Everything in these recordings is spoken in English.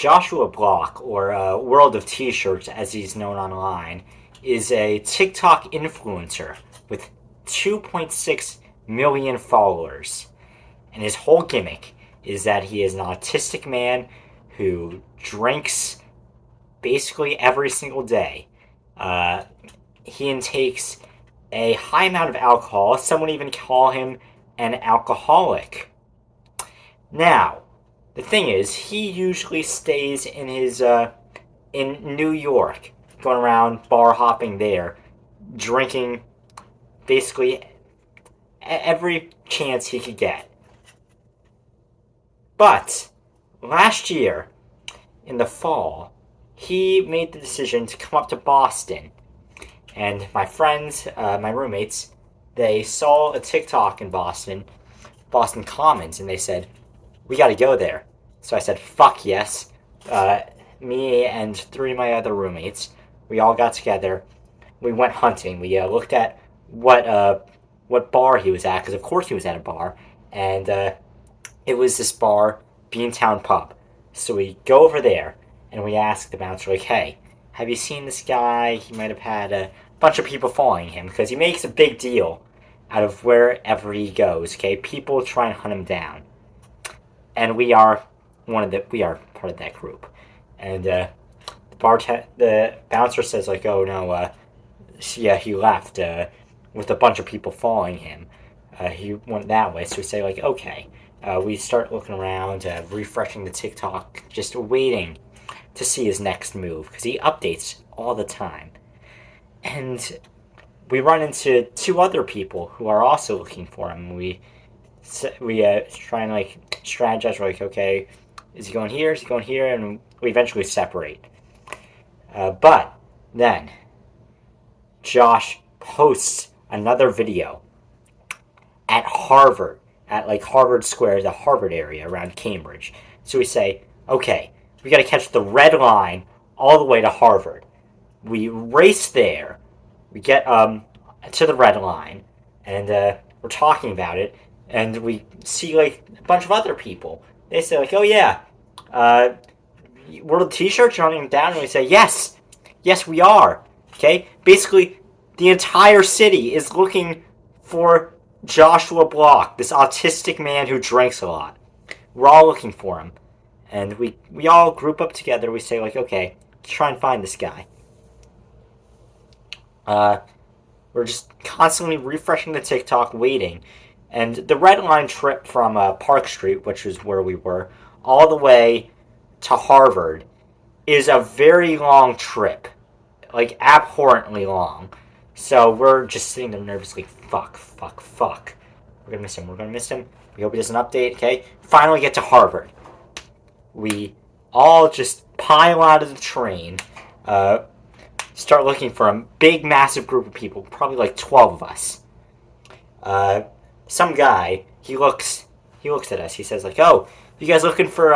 Joshua Block, or World of T-Shirts as he's known online, is a TikTok influencer with 2.6 million followers. And his whole gimmick is that he is an autistic man who drinks basically every single day. Uh, he intakes a high amount of alcohol. Some would even call him an alcoholic. Now, the thing is, he usually stays in New York, going around bar hopping there, drinking basically every chance he could get. But last year, in the fall, he made the decision to come up to Boston. And my friends, my roommates, they saw a TikTok in Boston Commons, and they said, we gotta go there. So I said, fuck yes. Me and three of my other roommates, we all got together. We went hunting. We looked at what bar he was at, because of course he was at a bar. And it was this bar, Beantown Pub. So we go over there, and we ask the bouncer, like, hey, have you seen this guy? He might have had a bunch of people following him, because he makes a big deal out of wherever he goes, okay? People try and hunt him down. And we are part of that group. And the bouncer says, like, oh no, yeah, he left with a bunch of people following him. He went that way. So we say, like, okay. We start looking around, refreshing the TikTok, just waiting to see his next move, because he updates all the time. And we run into two other people who are also looking for him. We try and, like, strategize. We're like, okay, is he going here? Is he going here? And we eventually separate. But then Josh posts another video at Harvard, at like Harvard Square, the Harvard area around Cambridge. So we say, okay, we got to catch the red line all the way to Harvard. We race there. We get to the red line, and we're talking about it, and we see like a bunch of other people. They say, like, oh yeah, World of T-Shirts, you're hunting down, and we say, yes, we are. Okay, basically, the entire city is looking for Joshua Block, this autistic man who drinks a lot. We're all looking for him, and we all group up together. We say, like, okay, let's try and find this guy. We're just constantly refreshing the TikTok, waiting. And the red line trip from Park Street, which is where we were, all the way to Harvard, is a very long trip. Like, abhorrently long. So we're just sitting there nervously, fuck. We're gonna miss him. We hope he doesn't update, okay? Finally get to Harvard. We all just pile out of the train, start looking for a big, massive group of people, probably like 12 of us. Some guy, he looks at us. He says, like, "Oh, you guys looking for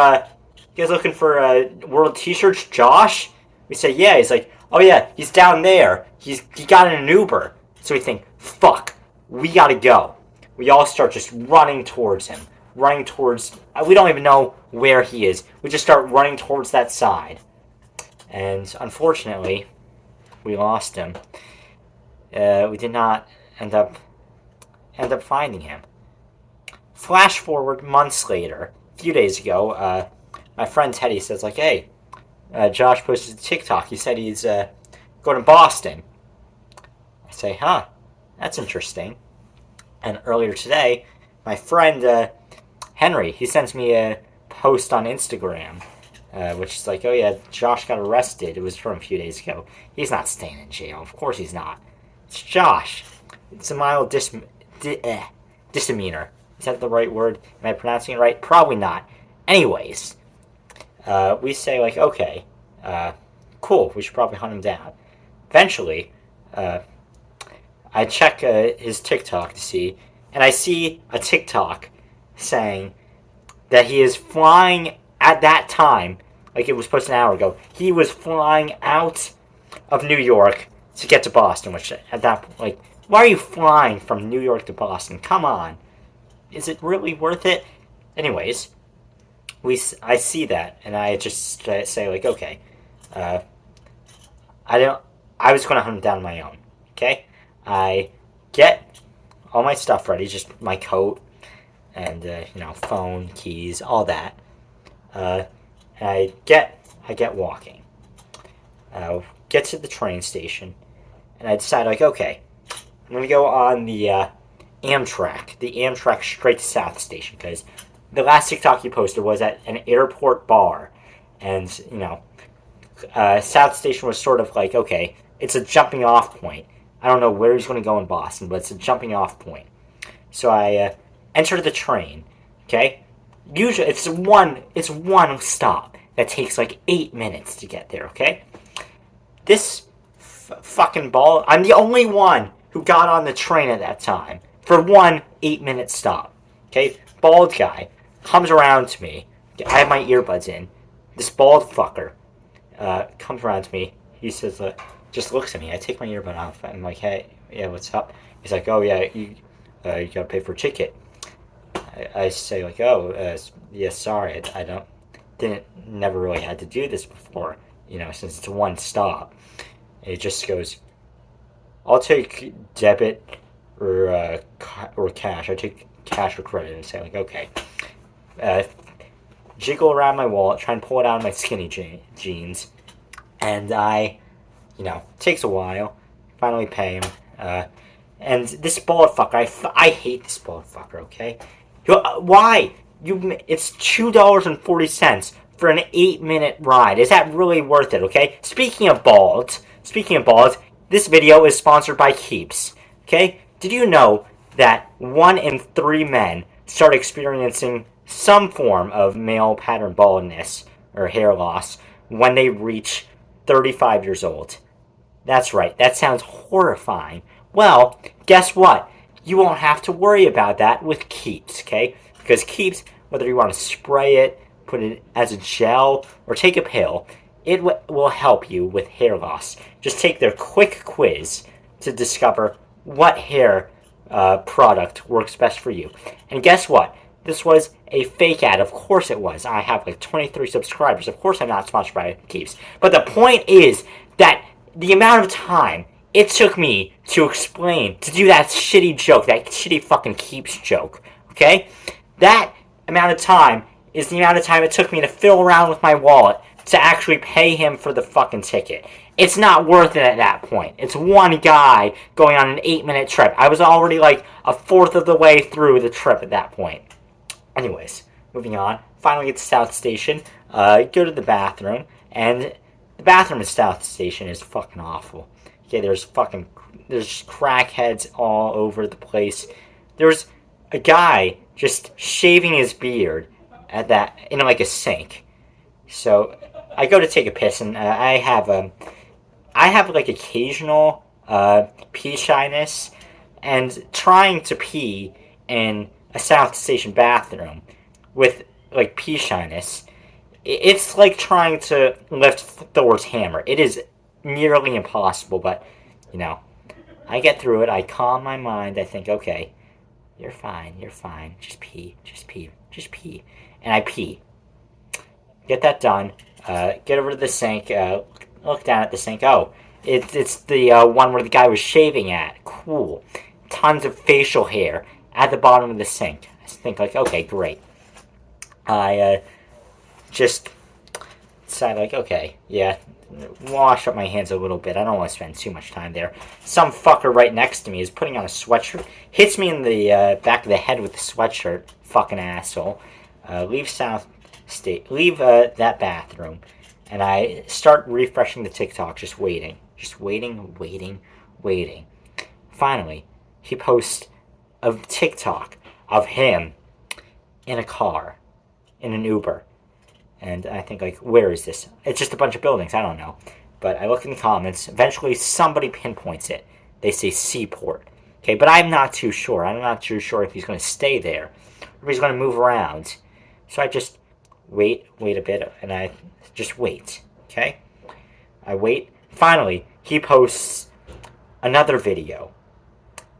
World T-Shirts, Josh?" We say, "Yeah." He's like, "Oh yeah, he's down there. He got in an Uber." So we think, "Fuck, we gotta go." We all start just running towards him, we don't even know where he is. We just start running towards that side, and unfortunately, we lost him. We did not end up finding him. Flash forward months later, a few days ago, my friend Teddy says, like, hey, Josh posted a TikTok. He said he's going to Boston. I say, huh, that's interesting. And earlier today, my friend Henry, he sends me a post on Instagram, which is like, oh yeah, Josh got arrested. It was from a few days ago. He's not staying in jail. Of course he's not. It's Josh. It's a mild misdemeanor. Is that the right word? Am I pronouncing it right? Probably not. Anyways, we say, like, okay, cool, we should probably hunt him down. Eventually, I check his TikTok to see, and I see a TikTok saying that he is flying at that time, like it was posted an hour ago, he was flying out of New York to get to Boston, which at that point, like, why are you flying from New York to Boston? Come on. Is it really worth it? Anyways, I see that, and I just say like, okay, uh, I don't. I was going to hunt him down on my own. Okay, I get all my stuff ready, just my coat and phone, keys, all that. Uh, and I get walking. Get to the train station, and I decide like, okay, I'm gonna go on the Amtrak straight to South Station because the last TikTok you posted was at an airport bar, and South Station was sort of like, okay, it's a jumping off point. I don't know where he's going to go in Boston, but it's a jumping off point. So I enter the train. Okay, usually it's one stop that takes like 8 minutes to get there. Okay, this fucking ball. I'm the only one who got on the train at that time for one 8-minute stop. Okay, bald guy comes around to me. I have my earbuds in. This bald fucker comes around to me. He says, just looks at me. I take my earbud off. I'm like, hey, yeah, what's up? He's like, oh yeah, you gotta pay for a ticket. I say like, oh, yeah, sorry, I never really had to do this before, since it's one stop. And he just goes, I'll take debit or cash. I take cash or credit, and say like, okay. Jiggle around my wallet, try and pull it out of my skinny jeans, and takes a while. Finally pay him. And this bald fucker, I hate this bald fucker. Okay, why? It's $2.40 for an 8-minute ride. Is that really worth it? Okay. Speaking of balds, this video is sponsored by Keeps. Okay. Did you know that 1 in 3 men start experiencing some form of male pattern baldness or hair loss when they reach 35 years old? That's right. That sounds horrifying. Well, guess what? You won't have to worry about that with Keeps, okay? Because Keeps, whether you want to spray it, put it as a gel, or take a pill, it will help you with hair loss. Just take their quick quiz to discover what hair product works best for you. And guess what? This was a fake ad. Of course it was. I have like 23 subscribers. Of course I'm not sponsored by Keeps. But the point is that the amount of time it took me to explain, to do that shitty joke, that shitty fucking Keeps joke, okay? That amount of time is the amount of time it took me to fiddle around with my wallet to actually pay him for the fucking ticket. It's not worth it at that point. It's one guy going on an 8-minute trip. I was already like a fourth of the way through the trip at that point. Anyways, moving on. Finally get to South Station. Go to the bathroom, and the bathroom at South Station is fucking awful. Okay, there's crackheads all over the place. There's a guy just shaving his beard in like a sink. So I go to take a piss, and I have like occasional pee shyness, and trying to pee in a South Station bathroom with like pee shyness, it's like trying to lift Thor's hammer. It is nearly impossible, but I get through it. I calm my mind. I think, okay, you're fine. Just pee. And I pee. Get that done. Get over to the sink. Look down at the sink. Oh, it's the one where the guy was shaving at. Cool. Tons of facial hair at the bottom of the sink. I think like, okay, great. I just decide like, okay, yeah, wash up my hands a little bit. I don't want to spend too much time there. Some fucker right next to me is putting on a sweatshirt, hits me in the back of the head with the sweatshirt. Fucking asshole. Leave that bathroom, and I start refreshing the TikTok, just waiting. Finally, he posts a TikTok of him in a car, in an Uber. And I think, like, where is this? It's just a bunch of buildings. I don't know. But I look in the comments. Eventually, somebody pinpoints it. They say Seaport. Okay, but I'm not too sure. I'm not too sure if he's going to stay there or if he's going to move around. So I just wait a bit, and I just wait. Okay? I wait. Finally, he posts another video.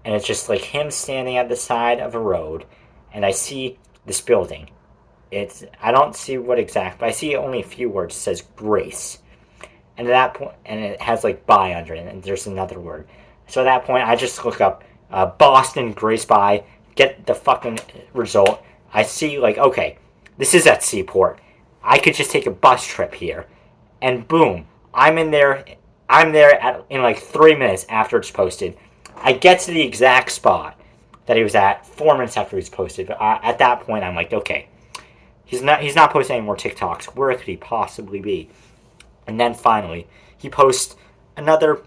And it's just like him standing at the side of a road. And I see this building. I don't see what exact, but I see only a few words. It says Grace. And at that point, and it has like by under it, and there's another word. So at that point, I just look up Boston Grace by, get the fucking result. I see like, okay, this is at Seaport. I could just take a bus trip here, and boom, I'm in there. I'm there in like 3 minutes after it's posted. I get to the exact spot that he was at 4 minutes after he was posted. But at that point, I'm like, okay, he's not posting any more TikToks. Where could he possibly be? And then finally, he posts another.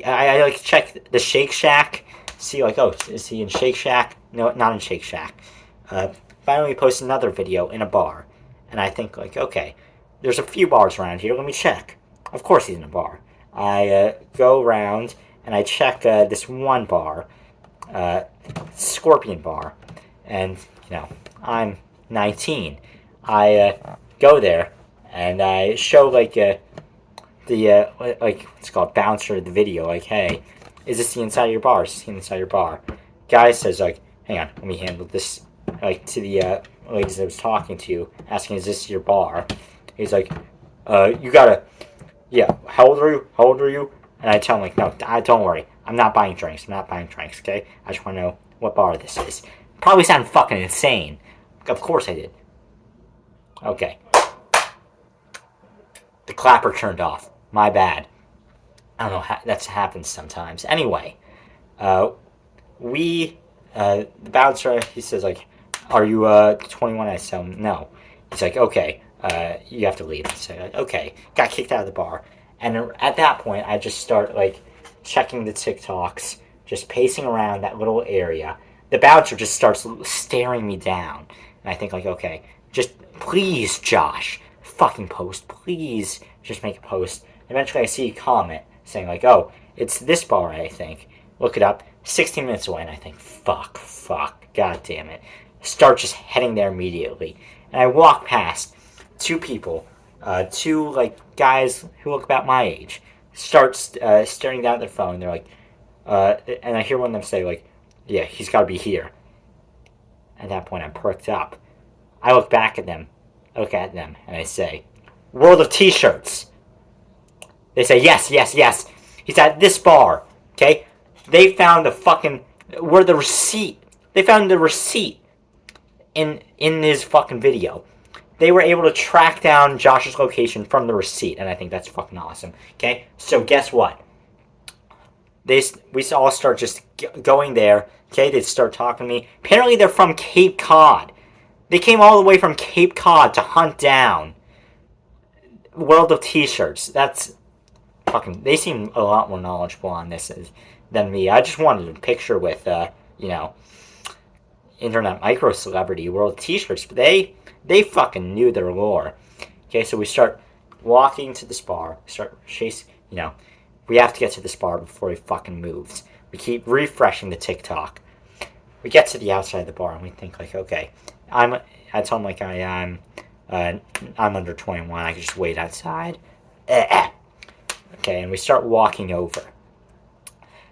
I like check the Shake Shack, see like, oh, is he in Shake Shack? No, not in Shake Shack. Finally, he posts another video in a bar, and I think like, okay, there's a few bars around here. Let me check. Of course, he's in a bar. I go around and I check this one bar, Scorpion Bar, and I'm 19. I go there and I show like the like what's called bouncer the video, like, hey, is this the inside of your bar? Is this the inside of your bar? Guy says like, hang on, let me handle this, like to the ladies I was talking to, asking, is this your bar? He's like, you gotta, yeah, how old are you? And I tell him like, no, don't worry, I'm not buying drinks, okay? I just want to know what bar this is. Probably sound fucking insane. Of course I did. Okay. The clapper turned off. My bad. I don't know, that happens sometimes. Anyway, the bouncer, he says like, are you 21? I tell him no. He's like, okay, you have to leave. I say like, okay. Got kicked out of the bar. And at that point, I just start like checking the TikToks, just pacing around that little area. The bouncer just starts staring me down. And I think like, okay, just please, Josh, fucking post. Please just make a post. Eventually I see a comment saying like, oh, it's this bar, I think. Look it up. 16 minutes away, and I think, fuck, god damn it. Start just heading there immediately. And I walk past two people, two like guys who look about my age, start staring down at their phone. They're like, and I hear one of them say like, yeah, he's got to be here. At that point, I'm perked up. I look back at them, and I say, World of T-shirts. They say, yes. He's at this bar, okay? They found the fucking, where the receipt. They found the receipt in his fucking video. They were able to track down Josh's location from the receipt, and I think that's fucking awesome, okay? So guess what? We all start just going there, okay? They start talking to me. Apparently they're from Cape Cod. They came all the way from Cape Cod to hunt down World of T-shirts. That's fucking, they seem a lot more knowledgeable on this than me. I just wanted a picture with, internet micro celebrity World of T-shirts, but they fucking knew their lore. Okay, so we start walking to this bar, start chasing, we have to get to this bar before he fucking moves. We keep refreshing the TikTok. We get to the outside of the bar and we think like, okay, I tell him like I'm under 21, I can just wait outside. Okay, and we start walking over.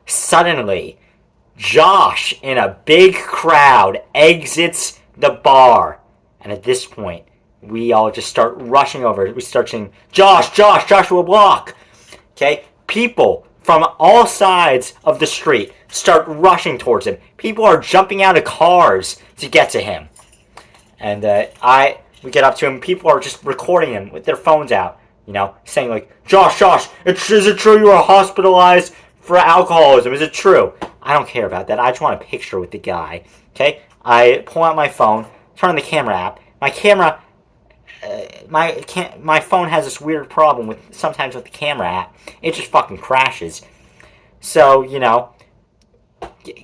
Suddenly, Josh, in a big crowd, exits the bar. And at this point, we all just start rushing over. We start saying, Joshua Block. Okay? People from all sides of the street start rushing towards him. People are jumping out of cars to get to him. And we get up to him. People are just recording him with their phones out. Saying like, Josh, is it true you were hospitalized for alcoholism? Is it true? I don't care about that. I just want a picture with the guy. Okay? I pull out my phone, turn on the camera app. My camera, my phone has this weird problem sometimes with the camera app. It just fucking crashes. So,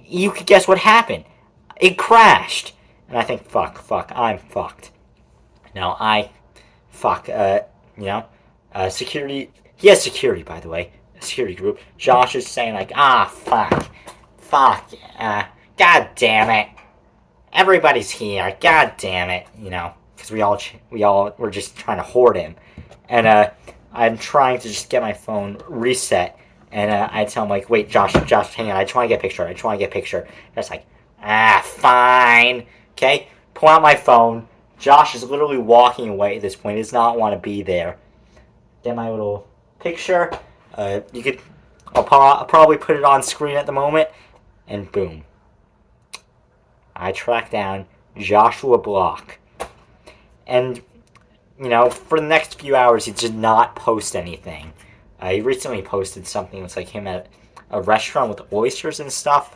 you could guess what happened. It crashed. And I think, fuck, I'm fucked. Security, he has security, by the way, a security group. Josh is saying like, fuck, god damn it, everybody's here, god damn it, because we all were just trying to hoard him, and I'm trying to just get my phone reset, and I tell him like, wait, Josh, hang on, I just want to get a picture, That's like, fine, okay, pull out my phone, Josh is literally walking away at this point. He does not want to be there. Get my little picture. You could. I'll probably put it on screen at the moment, and boom. I tracked down Joshua Block. And, you know, for the next few hours, he did not post anything. He recently posted something that's like him at a restaurant with oysters and stuff.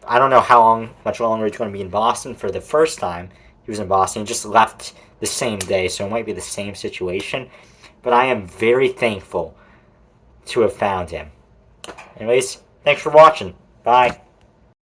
I don't know much longer he's going to be in Boston. For the first time he was in Boston, he just left the same day, so it might be the same situation. But I am very thankful to have found him. Anyways, thanks for watching. Bye.